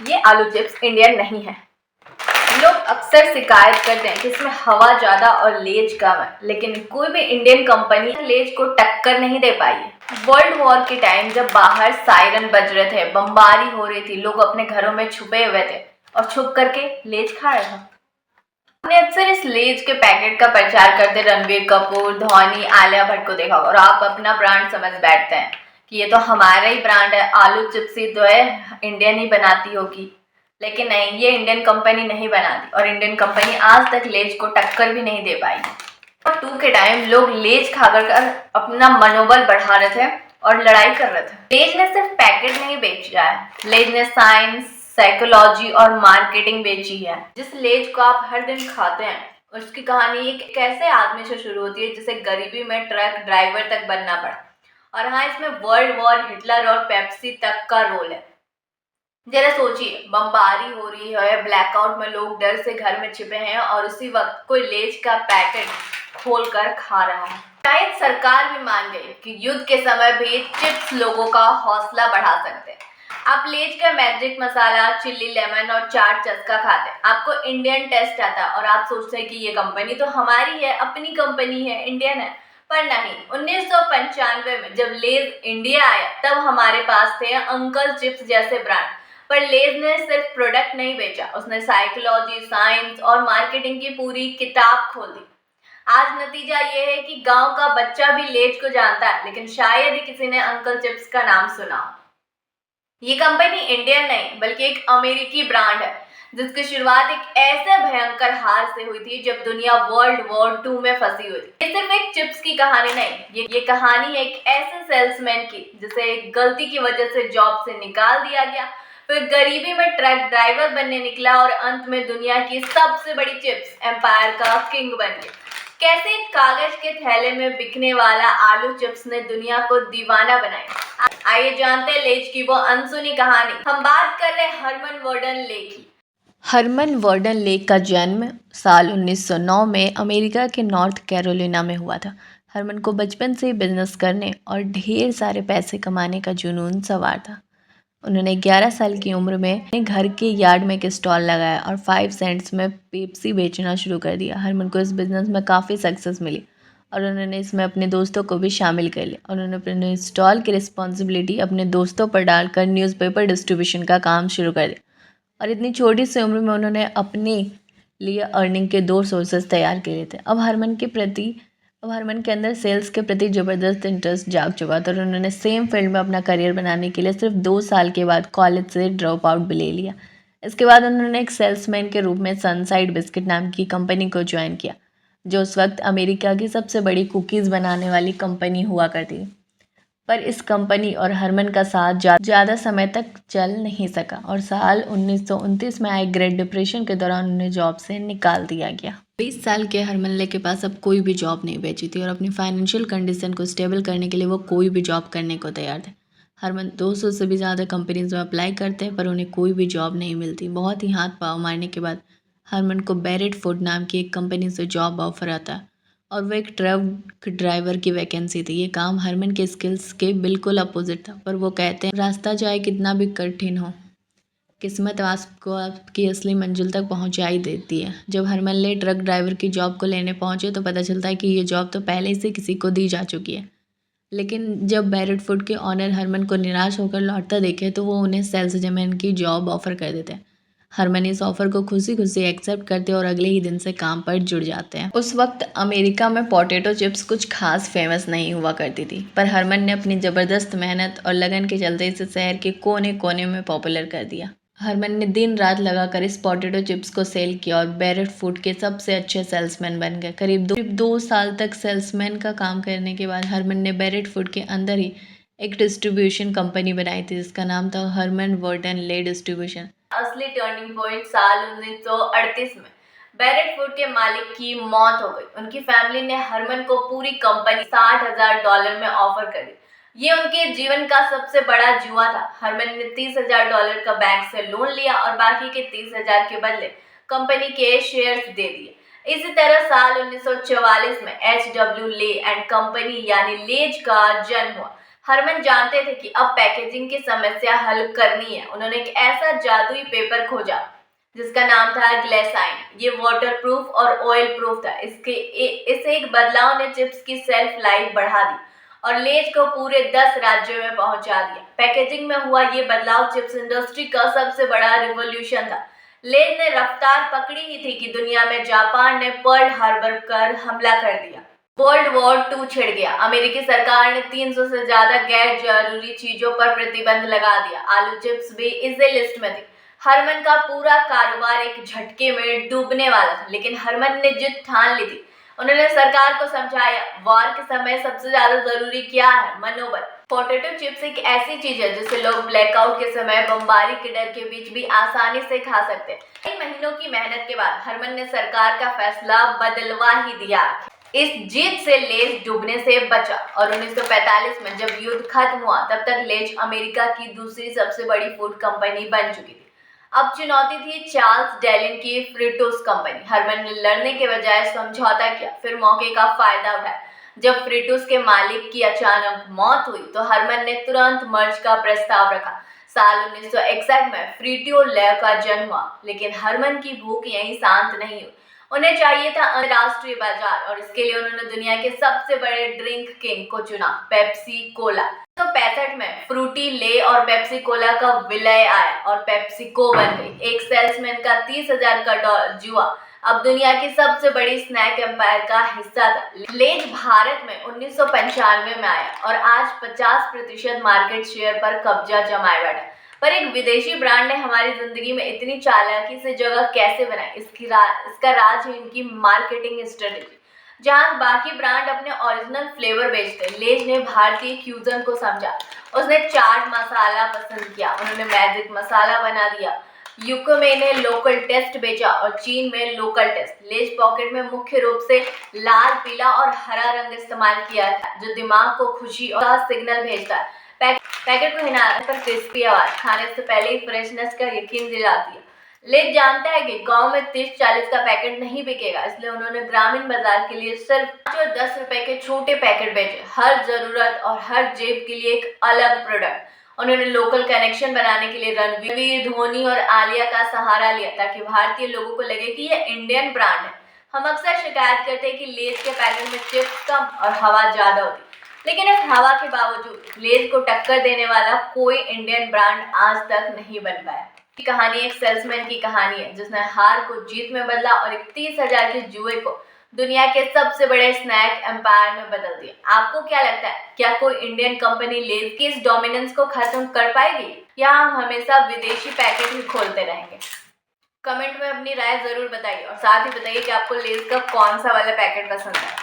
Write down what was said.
ये आलू chips Indian नहीं है। लोग अक्सर शिकायत करते हैं कि इसमें हवा ज़्यादा और लेज कम है, लेकिन कोई भी इंडियन कंपनी लेज को टक्कर नहीं दे पाई है। वर्ल्ड वॉर के टाइम जब बाहर सायरन बज रहे थे, बमबारी हो रही थी, लोग अपने घरों में छुपे हुए थे और छुप करके लेज खा रहे थे। आपने अक्सर इस लेज के पैकेट का प्रचार करते रणवीर कपूर, धोनी, आलिया भट्ट को देखा और आप अपना ब्रांड समझ बैठते हैं कि ये तो हमारा ही ब्रांड है, आलू चिप्स ही तो है, इंडियन ही बनाती होगी। लेकिन नहीं, ये इंडियन कंपनी नहीं बनाती और इंडियन कंपनी आज तक लेज को टक्कर भी नहीं दे पाई। और 2 के टाइम लोग लेज खाकर अपना मनोबल बढ़ा रहे थे और लड़ाई कर रहे थे। लेज ने सिर्फ पैकेट नहीं बेचा है, लेज ने साइंस, साइकोलॉजी और मार्केटिंग बेची है। जिस लेज को आप हर दिन खाते हैं उसकी कहानी एक ऐसे आदमी से शुरू होती है जिसे गरीबी में ट्रक ड्राइवर तक बनना पड़ा। और हाँ, इसमें वर्ल्ड वॉर, हिटलर और पेप्सी तक का रोल है। जरा सोचिए, बमबारी हो रही है, ब्लैकआउट में लोग डर से घर में छिपे हैं और उसी वक्त कोई लेज का पैकेट खोलकर खा रहा है। शायद सरकार भी मान गई कि युद्ध के समय भी चिप्स लोगों का हौसला बढ़ा सकते हैं। आप लेज का मैजिक मसाला, चिल्ली लेमन और चाट चस्का खाते हैं, आपको इंडियन टेस्ट आता है और आप सोचते हैं कि ये कंपनी तो हमारी है, अपनी कंपनी है, इंडियन है। पर नहीं, 1995 में जब लेज इंडिया आया तब हमारे पास थे अंकल चिप्स जैसे ब्रांड। पर लेज ने सिर्फ प्रोडक्ट नहीं बेचा, उसने साइकोलॉजी, साइंस और मार्केटिंग की पूरी किताब खोल दी। आज नतीजा ये है कि गांव का बच्चा भी लेज को जानता है, लेकिन शायद ही किसी ने अंकल चिप्स का नाम सुना। ये कंपनी इंडियन नहीं बल्कि एक अमेरिकी ब्रांड है, जिसकी शुरुआत एक ऐसे भयंकर हार से हुई थी जब दुनिया वर्ल्ड वॉर 2 में फंसी हुई थी। ये सिर्फ एक चिप्स की कहानी नहीं, ये कहानी है एक ऐसे सेल्समैन की जिसे एक गलती की वजह से जॉब से निकाल दिया गया, फिर गरीबी में ट्रक ड्राइवर बनने निकला और अंत में दुनिया की सबसे बड़ी चिप्स एम्पायर का किंग बन गया। कैसे एक कागज के थैले में बिकने वाला आलू चिप्स ने दुनिया को दीवाना बनाया। आइए जानते हैं लेज की वो अनसुनी कहानी। हम बात कर रहे हैं हरमन वर्डन ले की। हरमन वर्डन ले का जन्म साल 1909 में अमेरिका के नॉर्थ कैरोलिना में हुआ था। हरमन को बचपन से ही बिजनेस करने और ढेर सारे पैसे कमाने का जुनून सवार था। उन्होंने 11 साल की उम्र में अपने घर के यार्ड में एक स्टॉल लगाया और 5 सेंट्स में पेप्सी बेचना शुरू कर दिया। हरमन को इस बिज़नेस में काफ़ी सक्सेस मिली और उन्होंने इसमें अपने दोस्तों को भी शामिल कर लिया। उन्होंने अपने स्टॉल की रिस्पॉन्सिबिलिटी अपने दोस्तों पर डालकर न्यूज़पेपर डिस्ट्रीब्यूशन का काम शुरू कर दिया और इतनी छोटी सी उम्र में उन्होंने अपने लिए अर्निंग के 2 सोर्सेज तैयार किए थे। अब हरमन के अंदर सेल्स के प्रति ज़बरदस्त इंटरेस्ट जाग चुका था और उन्होंने सेम फील्ड में अपना करियर बनाने के लिए सिर्फ 2 साल के बाद कॉलेज से ड्रॉप आउट भी ले लिया। इसके बाद उन्होंने एक सेल्समैन के रूप में सनसाइड बिस्किट नाम की कंपनी को ज्वाइन किया, जो उस वक्त अमेरिका की सबसे बड़ी कुकीज़ बनाने वाली कंपनी हुआ करती थी। पर इस कंपनी और हरमन का साथ ज़्यादा समय तक चल नहीं सका और साल 1929 में आए ग्रेट डिप्रेशन के दौरान उन्हें जॉब से निकाल दिया गया। 20 साल के हरमन के पास अब कोई भी जॉब नहीं बची थी और अपनी फाइनेंशियल कंडीशन को स्टेबल करने के लिए वो कोई भी जॉब करने को तैयार थे। हरमन 200 से भी ज़्यादा कंपनीज में अप्लाई करते हैं पर उन्हें कोई भी जॉब नहीं मिलती। बहुत ही हाथ पाँव मारने के बाद हरमन को बैरेट फूड नाम की एक कंपनी से जॉब ऑफर आता है और वह एक ट्रक ड्राइवर की वैकेंसी थी। ये काम हरमन के स्किल्स के बिल्कुल अपोजिट था, पर वो कहते हैं रास्ता चाहे कितना भी कठिन हो, किस्मत आपको आपकी असली मंजिल तक पहुंचा ही देती है। जब हरमन ले ट्रक ड्राइवर की जॉब को लेने पहुंचे तो पता चलता है कि ये जॉब तो पहले से किसी को दी जा चुकी है। लेकिन जब बैरेट फूड के ऑनर हरमन को निराश होकर लौटता देखे तो वो उन्हें सेल्समैन की जॉब ऑफर कर देते हैं। हरमन इस ऑफर को खुशी खुशी एक्सेप्ट करते और अगले ही दिन से काम पर जुड़ जाते हैं। उस वक्त अमेरिका में पोटैटो चिप्स कुछ खास फेमस नहीं हुआ करती थी, पर हरमन ने अपनी ज़बरदस्त मेहनत और लगन के चलते इसे शहर के कोने कोने में पॉपुलर कर दिया। हरमन ने दिन रात लगाकर इस पोटैटो चिप्स को सेल किया और बैरेट फूड के सबसे अच्छे सेल्समैन बन गए। करीब 2 साल तक सेल्समैन का काम करने के बाद हरमन ने बैरेट फूड के अंदर ही एक डिस्ट्रीब्यूशन कंपनी बनाई थी जिसका नाम था हरमन वर्डन ले डिस्ट्रीब्यूशन। असली टर्निंग पॉइंट साल 1938 में बैरेट फूड के मालिक की मौत हो गई। उनकी फैमिली ने हरमन को पूरी कंपनी $60,000 में ऑफर कर दी। ये उनके जीवन का सबसे बड़ा जुआ था। हरमन ने $30,000 का बैंक से लोन लिया और बाकी के 30,000 के बदले कंपनी के शेयर्स दे दिए। इसी तरह साल 1944 में HW ले एंड कंपनी यानी लेज का जन्म हुआ। हरमन जानते थे कि अब पैकेजिंग की समस्या हल करनी है। उन्होंने एक ऐसा जादुई पेपर खोजा जिसका नाम था ग्लाइसिन। ये वाटरप्रूफ और ऑयल प्रूफ था। इसे एक बदलाव ने चिप्स की सेल्फ लाइफ बढ़ा दी और लेज को पूरे 10 राज्यों में पहुंचा दिया। पैकेजिंग में हुआ ये बदलाव चिप्स इंडस्ट्री का सबसे बड़ा रिवॉल्यूशन था। लेज ने रफ्तार पकड़ी ही थी कि दुनिया में जापान ने पर्ल हार्बर कर हमला कर दिया। वर्ल्ड वॉर 2 छिड़ गया। अमेरिकी सरकार ने 300 से ज्यादा गैर जरूरी चीजों पर प्रतिबंध लगा दिया। आलू चिप्स भी इसी लिस्ट में थी। हरमन का पूरा कारोबार एक झटके में डूबने वाला था, लेकिन हरमन ने जिद ठान ली थी। उन्होंने सरकार को समझाया, वॉर के समय सबसे ज्यादा जरूरी क्या है? मनोबल। पोटैटो चिप्स एक ऐसी चीज है जिसे लोग ब्लैकआउट के समय बमबारी के डर के बीच भी आसानी से खा सकते हैं। कई महीनों की मेहनत के बाद हरमन ने सरकार का फैसला बदलवा ही दिया। इस जीत से लेज डूबने से बचा और 1945 में जब युद्ध खत्म हुआ तब तक लेज अमेरिका की दूसरी सबसे बड़ी फूड कंपनी बन चुकी थी। अब चुनौती थी चार्ल्स डेलिन की फ्रिटोस कंपनी। हरमन ने लड़ने के बजाय समझौता किया, फिर मौके का फायदा उठाया। जब फ्रिटोस के मालिक की अचानक मौत हुई तो हरमन ने तुरंत मर्ज का प्रस्ताव रखा। साल 1961 में फ्रिटो लैब का जन्म हुआ, लेकिन हरमन की भूख यहीं शांत नहीं हुई। उन्हें चाहिए था अंतर्राष्ट्रीय बाजार और इसके लिए उन्होंने दुनिया के सबसे बड़े ड्रिंक किंग को चुना, पेप्सी कोला। 1965 में फ्रूटी ले और पेप्सी कोला का विलय आया और पेप्सिको बन गई। एक सेल्समैन का 30,000 का जुआ अब दुनिया की सबसे बड़ी स्नैक एम्पायर का हिस्सा था। लेज भारत में 1995 में आया और आज 50% मार्केट शेयर पर कब्जा जमाए बैठा। पर एक विदेशी ब्रांड ने हमारी जिंदगी में इतनी चालाकी से जगह कैसे बनाई? इसका राज है इनकी मार्केटिंग स्ट्रेटेजी। जहां बाकी ब्रांड अपने ओरिजिनल फ्लेवर बेचते, लेज ने भारतीय फ्यूजन को समझा। उसने चाट मसाला पसंद किया, उन्होंने मैजिक मसाला बना दिया। यूके में इन्हें लोकल टेस्ट बेचा और चीन में लोकल टेस्ट। लेज पॉकेट में मुख्य रूप से लाल, पीला और हरा रंग इस्तेमाल किया है जो दिमाग को खुशी का सिग्नल भेजता है। पैकेट को हिलाने पर क्रिस्पी आवाज खाने से पहले ही फ्रेशनेस का यकीन दिलाती है। लेज जानता है कि गांव में 30-40 का पैकेट नहीं बिकेगा, इसलिए उन्होंने ग्रामीण बाजार के लिए सिर्फ 5 और 10 रुपए के छोटे पैकेट बेचे। हर जरूरत और हर जेब के लिए एक अलग प्रोडक्ट। उन्होंने लोकल कनेक्शन बनाने के लिए रणवीर, धोनी और आलिया का सहारा लिया ताकि भारतीय लोगों को लगे कि यह इंडियन ब्रांड है। हम अक्सर शिकायत करते हैं कि लेज के पैकेट में चिप्स कम और हवा ज्यादा होती, लेकिन इस हवा के बावजूद लेज को टक्कर देने वाला कोई इंडियन ब्रांड आज तक नहीं बन पाया। ये कहानी एक सेल्समैन की कहानी है जिसने हार को जीत में बदला और 31,000 के जुए को दुनिया के सबसे बड़े स्नैक एम्पायर में बदल दिया। आपको क्या लगता है, क्या कोई इंडियन कंपनी लेज की इस डोमिनेंस को खत्म कर पाएगी या हम हमेशा विदेशी पैकेट ही खोलते रहेंगे? कमेंट में अपनी राय जरूर बताइए और साथ ही बताइए कि आपको लेज का कौन सा वाला पैकेट पसंद है।